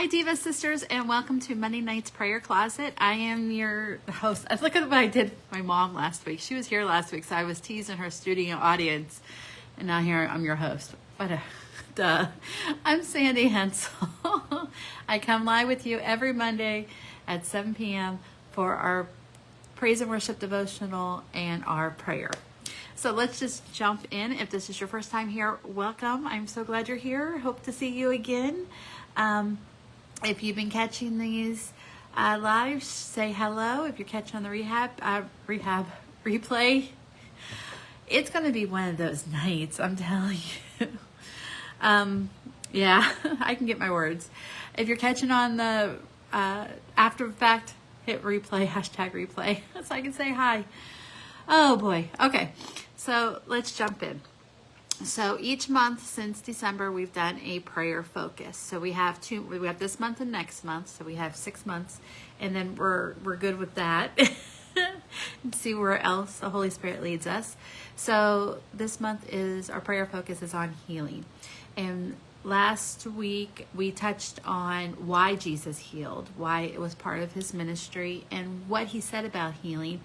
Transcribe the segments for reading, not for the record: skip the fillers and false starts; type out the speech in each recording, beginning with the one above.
Hi, Diva Sisters, and welcome to Monday Night's Prayer Closet. I am your host. Look at what I did with my mom last week. She was here last week, so I was teasing her studio audience, and now here I'm your host. Duh. I'm Sandy Hensel. I come live with you every Monday at 7 p.m. for our praise and worship devotional and our prayer. So let's just jump in. If this is your first time here, welcome. I'm so glad you're here. Hope to see you again. If you've been catching these live, say hello. If you're catching on the replay, it's going to be one of those nights, I'm telling you. Yeah, I can get my words. If you're catching on the after fact, hit replay, hashtag replay, so I can say hi. Oh boy. Okay, so let's jump in. So each month since December, we've done a prayer focus. So we have this month and next month. So we have 6 months, and then we're good with that. And see where else the Holy Spirit leads us. So this month our prayer focus is on healing. And last week we touched on why Jesus healed, why it was part of his ministry, and what he said about healing.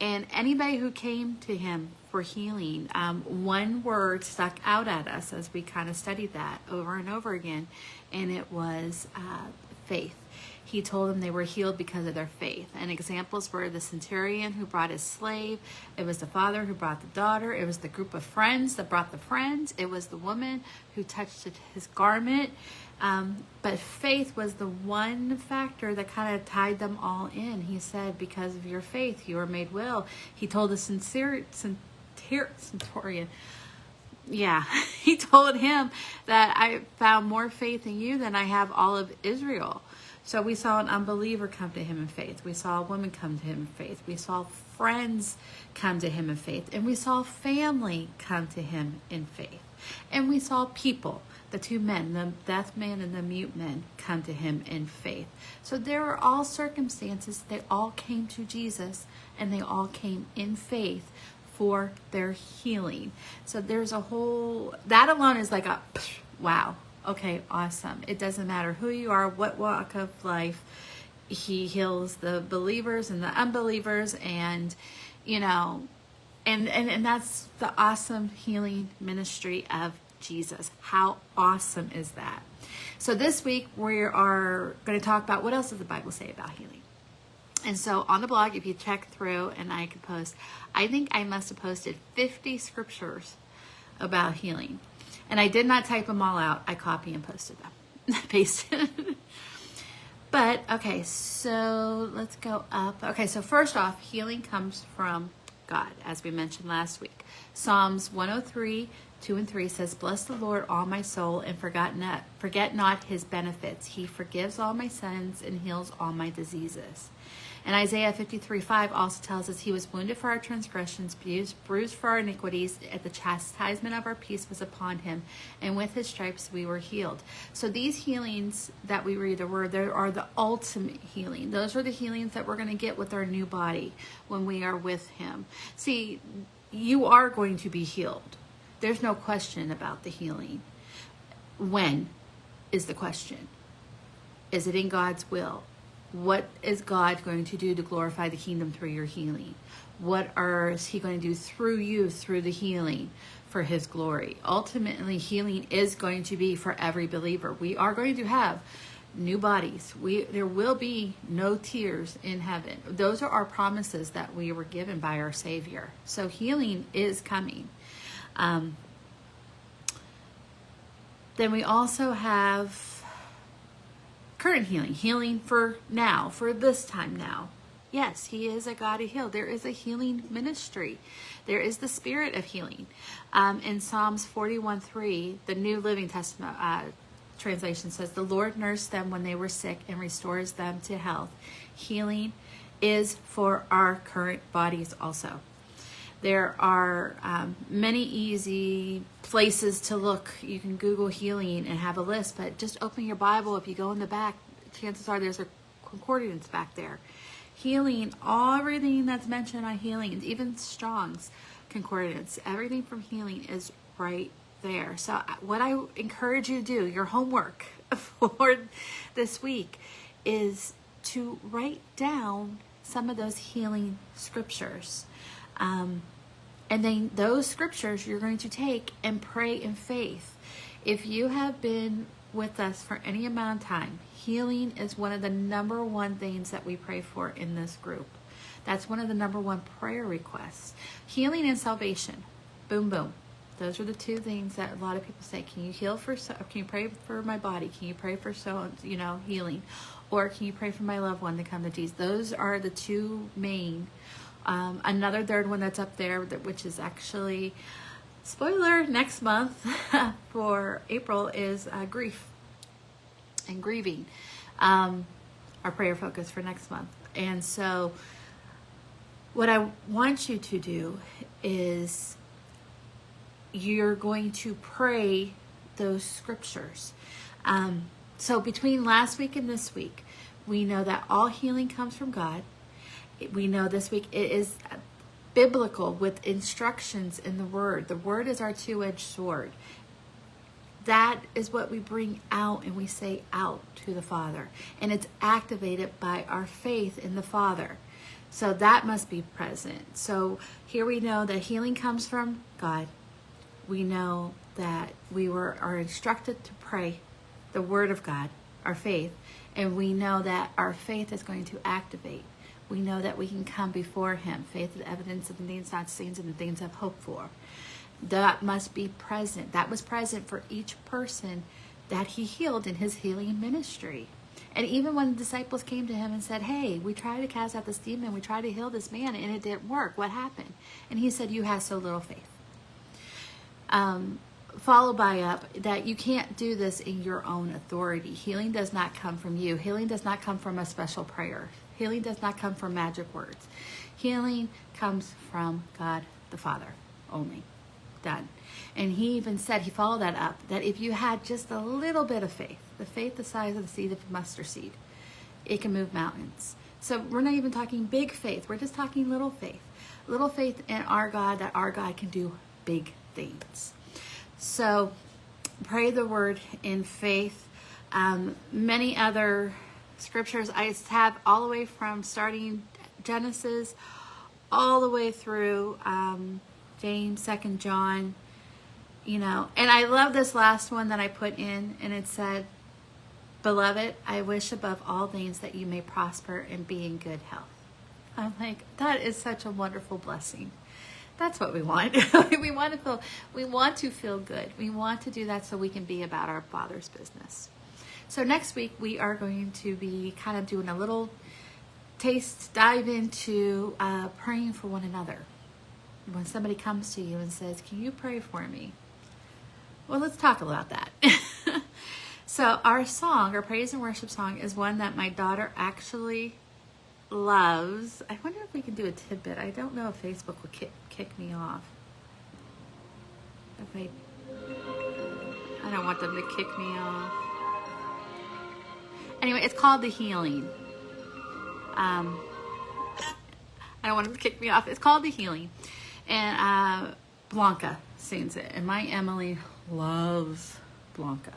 And anybody who came to him for healing, one word stuck out at us as we kind of studied that over and over again, and it was faith. He told them they were healed because of their faith. And examples were the centurion who brought his slave. It was the father who brought the daughter. It was the group of friends that brought the friends. It was the woman who touched his garment. But faith was the one factor that kind of tied them all in. He said, because of your faith, you were made well. He told the centurion, yeah, he told him that I found more faith in you than I have all of Israel. So we saw an unbeliever come to him in faith. We saw a woman come to him in faith. We saw friends come to him in faith. And we saw family come to him in faith. And we saw people, the two men, the deaf man and the mute man, come to him in faith. So there were all circumstances. They all came to Jesus, and they all came in faith for their healing. So there's that alone is like a wow. Okay, awesome. It doesn't matter who you are, what walk of life. He heals the believers and the unbelievers, and and that's the awesome healing ministry of Jesus. How awesome is that? So this week we are going to talk about what else does the Bible say about healing. And so on the blog, if you check through, and I could post, I think I must have posted 50 scriptures about healing. And I did not type them all out. I copy and pasted them. Pasted. But, okay, so let's go up. Okay, so first off, healing comes from God, as we mentioned last week. Psalms 103, 2 and 3 says, "Bless the Lord, all my soul, and forget not his benefits. He forgives all my sins and heals all my diseases." And Isaiah 53:5 also tells us, "He was wounded for our transgressions, bruised for our iniquities. At the chastisement of our peace was upon him, and with his stripes we were healed." So these healings that we read the word, there are the ultimate healing. Those are the healings that we're going to get with our new body when we are with him. See, you are going to be healed. There's no question about the healing. When is the question? Is it in God's will? What is God going to do to glorify the kingdom through your healing? What is he going to do through you, through the healing, for his glory? Ultimately, healing is going to be for every believer. We are going to have new bodies. There will be no tears in heaven. Those are our promises that we were given by our Savior. So healing is coming. Then we also have current healing for now, for this time now. Yes, he is a God who heals. There is a healing ministry. There is the spirit of healing. In Psalms 41:3, the New Living Testament translation says, "The Lord nursed them when they were sick and restores them to health." Healing is for our current bodies also. There are many easy places to look. You can Google healing and have a list, but just open your Bible. If you go in the back, chances are there's a concordance back there. Healing, everything that's mentioned on healing, even Strong's concordance, everything from healing is right there. So what I encourage you to do, your homework for this week, is to write down some of those healing scriptures. And then those scriptures you're going to take and pray in faith. If you have been with us for any amount of time, healing is one of the number one things that we pray for in this group. That's one of the number one prayer requests. Healing and salvation. Boom, boom. Those are the two things that a lot of people say. Can you heal for, can you pray for my body? Can you pray for healing? Or can you pray for my loved one to come to Jesus? Those are the two main. Another third one that's up there, which is actually, spoiler, next month for April, is grief and grieving. Our prayer focus for next month. And so what I want you to do is you're going to pray those scriptures. So between last week and this week, we know that all healing comes from God. We know this week it is biblical with instructions in the Word. The Word is our two-edged sword. That is what we bring out and we say out to the Father. And it's activated by our faith in the Father. So that must be present. So here we know that healing comes from God. We know that we are instructed to pray the Word of God, our faith. And we know that our faith is going to activate. We know that we can come before Him. Faith is evidence of the things not seen and the things I've hoped for. That must be present. That was present for each person that He healed in His healing ministry. And even when the disciples came to Him and said, hey, we tried to cast out this demon, we tried to heal this man, and it didn't work. What happened? And He said, you have so little faith. Followed by up, that you can't do this in your own authority. Healing does not come from you. Healing does not come from a special prayer. Healing does not come from magic words. Healing comes from God the Father only. Done. And He even said, He followed that up, that if you had just a little bit of faith, the faith the size of the seed of a mustard seed, it can move mountains. So we're not even talking big faith. We're just talking little faith. Little faith in our God, that our God can do big things. So pray the Word in faith. Many other scriptures I have all the way from starting Genesis all the way through James, 2 John, and I love this last one that I put in, and it said, Beloved, I wish above all things that you may prosper and be in good health. I'm like, that is such a wonderful blessing. That's what we want. we want to feel good. We want to do that so we can be about our Father's business. So next week we are going to be kind of doing a little dive into praying for one another. When somebody comes to you and says, can you pray for me? Well, let's talk about that. So our song, our praise and worship song, is one that my daughter actually loves. I wonder if we can do a tidbit. I don't know if Facebook will kick me off. I don't want them to kick me off. Anyway, it's called The Healing. I don't want them to kick me off. It's called The Healing. And Blanca sings it. And my Emily loves Blanca.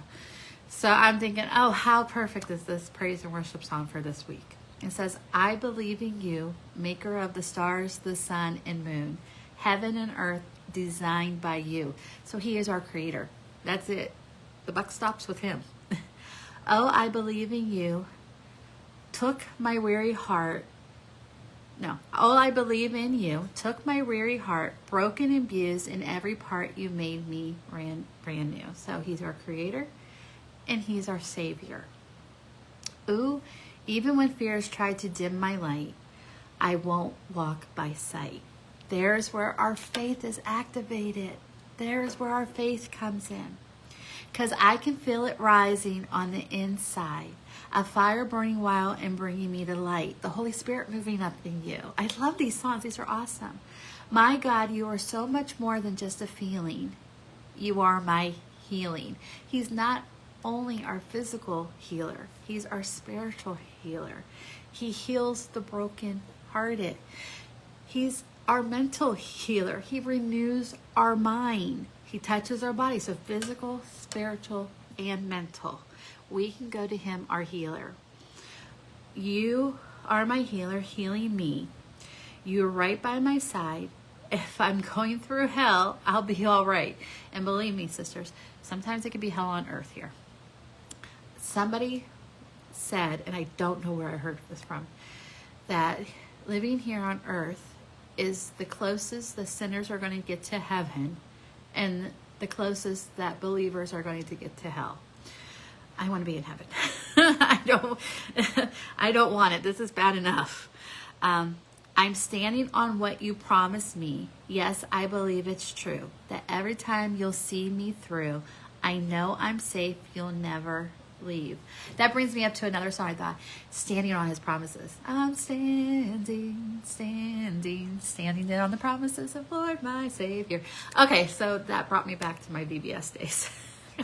So I'm thinking, oh, how perfect is this praise and worship song for this week? It says, I believe in you, maker of the stars, the sun, and moon, heaven and earth designed by you. So He is our creator. That's it. The buck stops with Him. Oh, I believe in you, took my weary heart. No. Oh, I believe in you, took my weary heart, broken and bruised in every part you made me brand new. So He's our creator and He's our savior. Ooh, even when fears try to dim my light, I won't walk by sight. There's where our faith is activated. There's where our faith comes in. Because I can feel it rising on the inside. A fire burning wild and bringing me to light. The Holy Spirit moving up in you. I love these songs. These are awesome. My God, you are so much more than just a feeling. You are my healing. He's not only our physical healer. He's our spiritual healer. He heals the brokenhearted. He's our mental healer. He renews our mind. He touches our body. So physical, spiritual, and mental. We can go to him, our healer. You are my healer, healing me. You're right by my side. If I'm going through hell, I'll be all right. And believe me, sisters, sometimes it can be hell on earth here. Somebody said, and I don't know where I heard this from, that living here on earth is the closest the sinners are going to get to heaven and the closest that believers are going to get to hell. I want to be in heaven. I don't want it. This is bad enough. I'm standing on what you promised me. Yes, I believe it's true. That every time you'll see me through, I know I'm safe. You'll never leave. That brings me up to another song I thought. Standing on his promises. I'm standing on the promises of Lord my Savior. Okay, so that brought me back to my VBS days.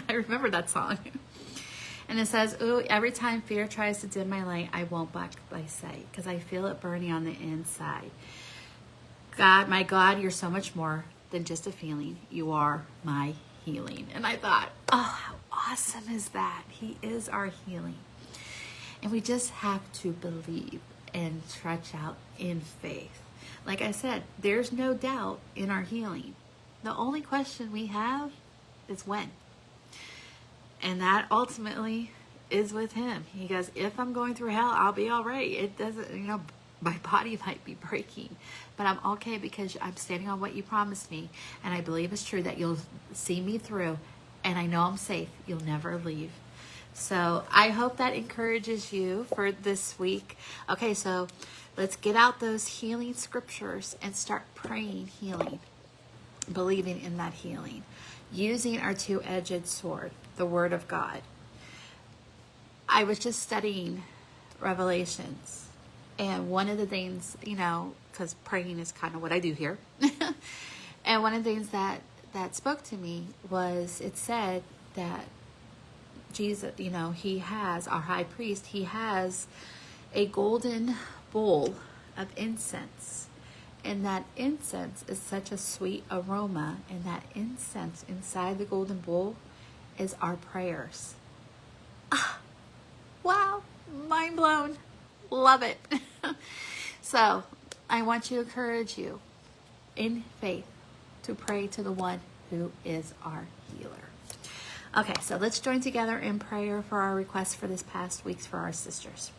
I remember that song. And it says, ooh, every time fear tries to dim my light, I won't block my sight because I feel it burning on the inside. God, my God, you're so much more than just a feeling. You are my healing. And I thought, oh, how awesome is that? He is our healing. And we just have to believe and stretch out in faith. Like I said, there's no doubt in our healing. The only question we have is when. And that ultimately is with him. He goes, if I'm going through hell, I'll be all right. It doesn't, my body might be breaking, but I'm okay because I'm standing on what you promised me. And I believe it's true that you'll see me through. And I know I'm safe. You'll never leave. So I hope that encourages you for this week. Okay, so let's get out those healing scriptures and start praying healing, believing in that healing, using our two-edged sword, the Word of God. I was just studying Revelations, and one of the things, because praying is kind of what I do here, and one of the things that spoke to me was it said that Jesus, he has, our high priest, he has a golden bowl of incense. And that incense is such a sweet aroma. And that incense inside the golden bowl is our prayers. Ah, wow, mind blown. Love it. So I want to encourage you in faith to pray to the one who is our healer. Okay, so let's join together in prayer for our requests for this past weeks for our sisters.